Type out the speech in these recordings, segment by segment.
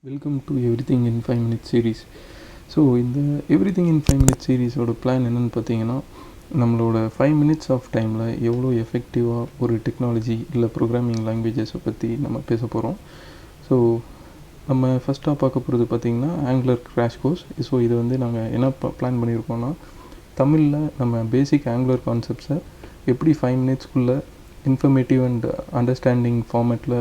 Welcome to everything in 5 minutes series. So இந்த everything இன் 5 minutes சீரீஸோட plan என்னென்னு பார்த்தீங்கன்னா, நம்மளோட 5 மினிட்ஸ் ஆஃப் டைமில் எவ்வளோ எஃபெக்டிவாக ஒரு டெக்னாலஜி இல்லை ப்ரோக்ராமிங் லாங்குவேஜஸை பற்றி நம்ம பேச போகிறோம். ஸோ நம்ம ஃபஸ்ட்டாக பார்க்க போகிறது பார்த்திங்கன்னா ஆங்குலர் கிராஷ் கோர்ஸ். ஸோ இது வந்து நாங்கள் என்ன பிளான் பண்ணியிருக்கோன்னா, தமிழில் நம்ம பேசிக் ஆங்குலர் கான்செப்ட்ஸை எப்படி 5 மினிட்ஸ்க்குள்ளே இன்ஃபர்மேட்டிவ் அண்ட் அண்டர்ஸ்டாண்டிங் ஃபார்மேட்டில்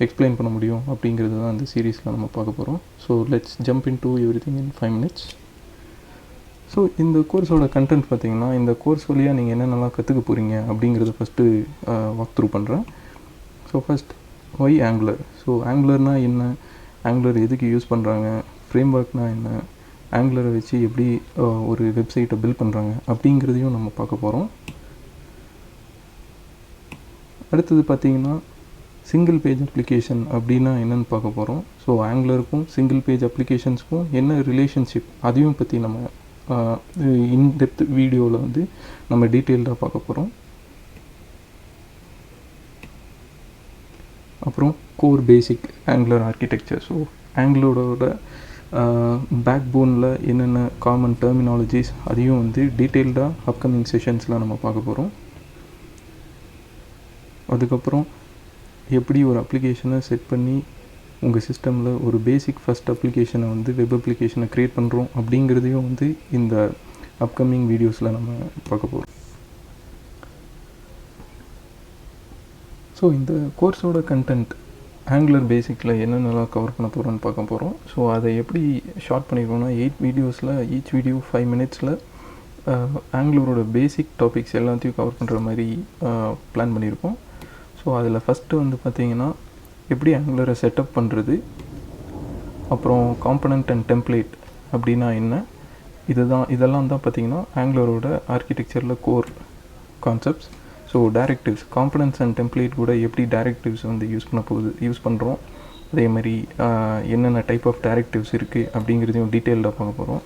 எக்ஸ்பிளைன் பண்ண முடியும் அப்படிங்கிறது தான் அந்த சீரீஸில் நம்ம பார்க்க போகிறோம். So let's jump in to everything in 5 minutes. So இந்த கோர்ஸோட கண்டென்ட் பார்த்திங்கன்னா, இந்த கோர்ஸ் வழியாக நீங்கள் என்னென்னலாம் கற்றுக்க போகிறீங்க அப்படிங்கிறத ஃபஸ்ட்டு வாக் த்ரூ பண்ணுறேன். So first why Angular. So ஆங்குலர்னால் என்ன, ஆங்குலர் எதுக்கு யூஸ் பண்ணுறாங்க, ஃப்ரேம் ஒர்க்னால் என்ன, ஆங்குலரை வச்சு எப்படி ஒரு வெப்சைட்டை பில்ட் பண்ணுறாங்க அப்படிங்கிறதையும் நம்ம பார்க்க போகிறோம். அடுத்தது பார்த்திங்கன்னா சிங்கிள் பேஜ் அப்ளிகேஷன் அப்படின்னா என்னென்னு பார்க்க போகிறோம். ஸோ ஆங்குலருக்கும் சிங்கிள் பேஜ் அப்ளிகேஷன்ஸ்க்கும் என்ன ரிலேஷன்ஷிப் அதையும் பற்றி நம்ம இன்டெப்த் வீடியோவில் வந்து நம்ம டீட்டெயில்டாக பார்க்க போகிறோம். அப்புறம் கோர் பேசிக் ஆங்குலர் ஆர்கிடெக்சர். ஸோ ஆங்குலரோட பேக் போனில் என்னென்ன காமன் டெர்மினாலஜிஸ் அதையும் வந்து டீட்டெயில்டாக அப்கமிங் செஷன்ஸில் நம்ம பார்க்க போகிறோம். அதுக்கப்புறம் எப்படி ஒரு அப்ளிகேஷனை செட் பண்ணி உங்கள் சிஸ்டமில் ஒரு பேசிக் ஃபஸ்ட் அப்ளிகேஷனை வந்து வெப் அப்ளிகேஷனை க்ரியேட் பண்ணுறோம் அப்படிங்கிறதையும் வந்து இந்த அப்கமிங் வீடியோஸில் நம்ம பார்க்க போகிறோம். ஸோ இந்த கோர்ஸோட கண்டென்ட் ஆங்குலர் பேசிக்கில் என்னென்னலாம் கவர் பண்ண போகிறோன்னு பார்க்க போகிறோம். ஸோ அதை எப்படி ஷார்ட் பண்ணியிருக்கோன்னா 8 வீடியோஸில் ஈச் வீடியோ 5 மினிட்ஸில் ஆங்குலரோட பேசிக் டாபிக்ஸ் எல்லாத்தையும் கவர் பண்ணுற மாதிரி பிளான் பண்ணியிருக்கோம். ஸோ அதில் ஃபஸ்ட்டு வந்து பார்த்திங்கன்னா எப்படி ஆங்குலரை செட்டப் பண்ணுறது, அப்புறம் காம்பனண்ட் அண்ட் டெம்ப்ளேட் அப்படின்னா என்ன, இதெல்லாம் தான் பார்த்திங்கன்னா ஆங்குலரோட ஆர்கிடெக்சரில் core concepts. So directives, components and template கூட எப்படி டைரக்டிவ்ஸ் வந்து யூஸ் பண்ணுறோம், அதே மாதிரி என்னென்ன டைப் ஆஃப் டைரக்டிவ்ஸ் இருக்குது அப்படிங்கிறதையும் டீட்டெயில்டாக பார்க்க போகிறோம்.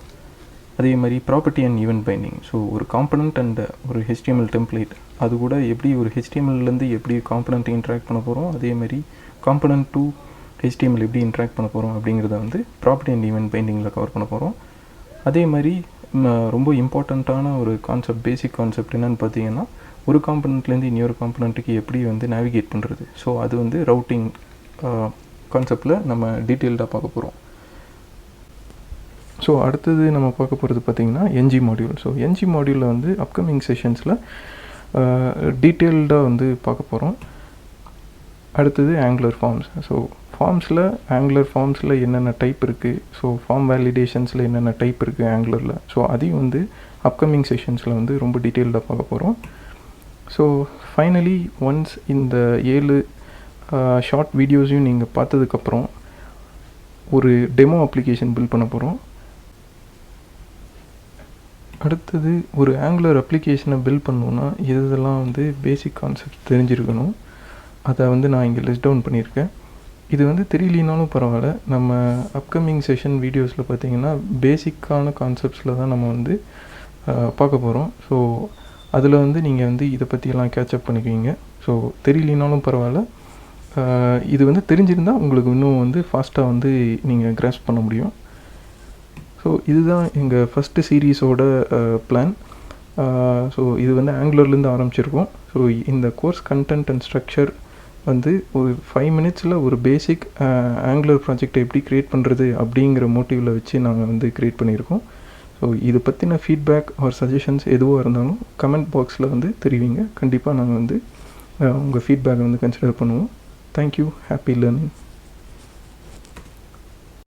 அதே மாதிரி property and event binding. So ஒரு காம்பனண்ட் அண்ட் ஒரு HTML டெம்ப்ளேட் அது கூட எப்படி ஒரு HTMLலேருந்து எப்படி காம்பனண்ட் இன்ட்ராக்ட் பண்ண போகிறோம், அதே மாதிரி காம்பனண்ட் டு HTML எப்படி இன்ட்ராக்ட் பண்ண போகிறோம் அப்படிங்கிறத வந்து ப்ராப்பர்ட்டி அண்ட் ஈவெண்ட் பைண்டிங்கில் கவர் பண்ண போகிறோம். அதே மாதிரி ரொம்ப இம்பார்ட்டண்ட்டான ஒரு கான்செப்ட், பேசிக் கான்செப்ட் என்னென்னு பார்த்தீங்கன்னா, ஒரு காம்பனண்ட்லேருந்து இன்னொரு காம்பனண்ட்டுக்கு எப்படி வந்து நேவிகேட் பண்ணுறது. ஸோ அது வந்து ரவுட்டிங் கான்செப்டில் நம்ம டீட்டெயில்டாக பார்க்க போகிறோம். ஸோ அடுத்தது நம்ம பார்க்க போகிறது பார்த்திங்கன்னா NG மாடியூல். ஸோ NG மாடியூலில் வந்து அப்கமிங் செஷன்ஸில் டீட்டெயில்டாக வந்து பார்க்க போகிறோம். அடுத்தது ஆங்குலர் ஃபார்ம்ஸ். ஸோ ஆங்குலர் ஃபார்ம்ஸில் என்னென்ன டைப் இருக்குது, ஸோ ஃபார்ம் வேலிடேஷன்ஸில் என்னென்ன டைப் இருக்குது ஆங்குலரில், ஸோ அதையும் வந்து அப்கமிங் செஷன்ஸில் வந்து ரொம்ப டீட்டெயில்டாக பார்க்க போகிறோம். ஸோ ஃபைனலி ஒன்ஸ் இந்த 7 ஷார்ட் வீடியோஸையும் நீங்கள் பார்த்ததுக்கப்புறம் ஒரு டெமோ அப்ளிகேஷன் பில்ட் பண்ண போகிறோம். அடுத்தது ஒரு ஆங்குலர் அப்ளிகேஷனை பில்ட் பண்ணோன்னா இதெல்லாம் வந்து பேசிக் கான்செப்ட் தெரிஞ்சிருக்கணும். அதை வந்து நான் இங்கே லிஸ்ட் டவுன் பண்ணியிருக்கேன். இது வந்து தெரியலனாலும் பரவாயில்ல, நம்ம அப்கமிங் செஷன் வீடியோஸில் பார்த்திங்கன்னா பேசிக்கான கான்செப்ட்ஸில் தான் நம்ம வந்து பார்க்க போகிறோம். ஸோ அதில் வந்து நீங்கள் வந்து இதை பற்றியெல்லாம் கேட்சப் பண்ணிக்குவீங்க. ஸோ தெரியலனாலும் பரவாயில்ல, இது வந்து தெரிஞ்சிருந்தால் உங்களுக்கு இன்னும் வந்து ஃபாஸ்ட்டாக வந்து நீங்கள் கிராஸ்ப் பண்ண முடியும். ஸோ இதுதான் எங்கள் ஃபஸ்ட்டு சீரீஸோட பிளான். ஸோ இது வந்து ஆங்குலர்லேருந்து ஆரம்பிச்சிருக்கோம். ஸோ இந்த கோர்ஸ் கண்டென்ட் அண்ட் ஸ்ட்ரக்சர் வந்து ஒரு 5 மினிட்ஸில் ஒரு பேசிக் ஆங்குலர் ப்ராஜெக்டை எப்படி க்ரியேட் பண்ணுறது அப்படிங்கிற மோட்டிவில் வச்சு நாங்கள் வந்து க்ரியேட் பண்ணியிருக்கோம். ஸோ இது பற்றின ஃபீட்பேக் ஆர் சஜஷன்ஸ் எதுவாக இருந்தாலும் கமெண்ட் பாக்ஸில் வந்து தெரிவிங்க. கண்டிப்பாக நாங்கள் வந்து உங்கள் ஃபீட்பேக்கை வந்து கன்சிடர் பண்ணுவோம். தேங்க்யூ. Happy learning.